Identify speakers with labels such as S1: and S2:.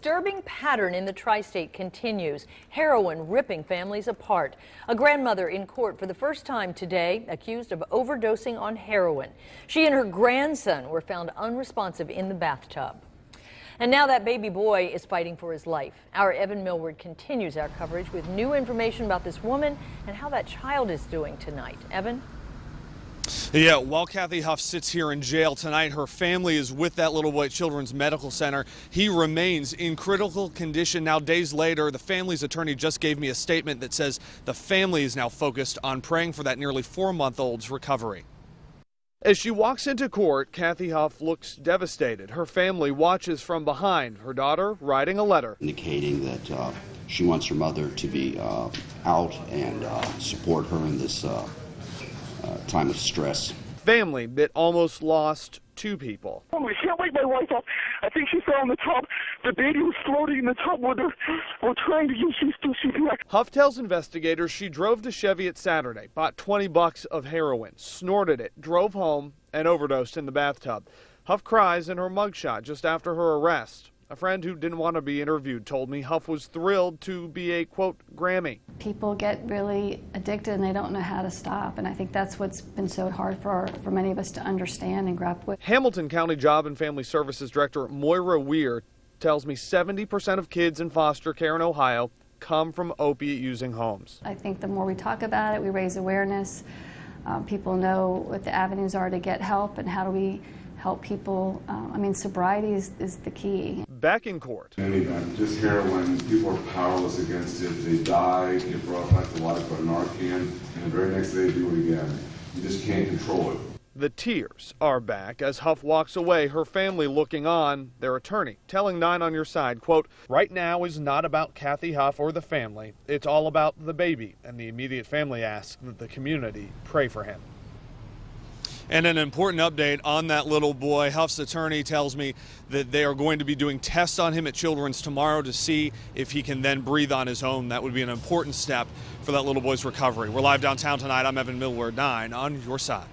S1: disturbing pattern in the Tri-State continues. Heroin ripping families apart. A grandmother in court for the first time today accused of overdosing on heroin. She and her grandson were found unresponsive in the bathtub. And now that baby boy is fighting for his life. Our Evan Millward continues our coverage with new information about this woman and how that child is doing tonight. Evan?
S2: Yeah, while Kathy Huff sits here in jail tonight, her family is with that little boy at Children's Medical Center. He remains in critical condition. Now, days later, the family's attorney just gave me a statement that says the family is now focused on praying for that nearly 4-month-old's recovery. As she walks into court, Kathy Huff looks devastated. Her family watches from behind, her daughter writing a letter
S3: indicating that she wants her mother to be out and support her in this time of stress.
S2: Family that almost lost 2 people.
S4: Oh, we can't wake my wife up. I think she fell in the tub. The baby was floating in the tub where we're trying to use CPR.
S2: Huff tells investigators she drove to Cheviot Saturday, bought 20 bucks of heroin, snorted it, drove home, and overdosed in the bathtub. Huff cries in her mugshot just after her arrest. A friend who didn't want to be interviewed told me Huff was thrilled to be a, quote, Grammy.
S5: People get really addicted and they don't know how to stop, and I think that's what's been so hard for many of us to understand and grapple with.
S2: Hamilton County Job and Family Services Director Moira Weir tells me 70% of kids in foster care in Ohio come from opiate-using homes.
S5: I think the more we talk about it, we raise awareness. People know what the avenues are to get help and how do we help people. I mean, sobriety is the key.
S2: Back in court.
S6: Just heroin, people are powerless against it. They die, get brought back to life by Narcan, and the very next day do it again. You just can't control it.
S2: The tears are back as Huff walks away, her family looking on, their attorney telling 9 on Your Side, quote, right now is not about Kathy Huff or the family. It's all about the baby, and the immediate family asks that the community pray for him. And an important update on that little boy. Huff's attorney tells me that they are going to be doing tests on him at Children's tomorrow to see if he can then breathe on his own. That would be an important step for that little boy's recovery. We're live downtown tonight. I'm Evan Millward, 9 on Your Side.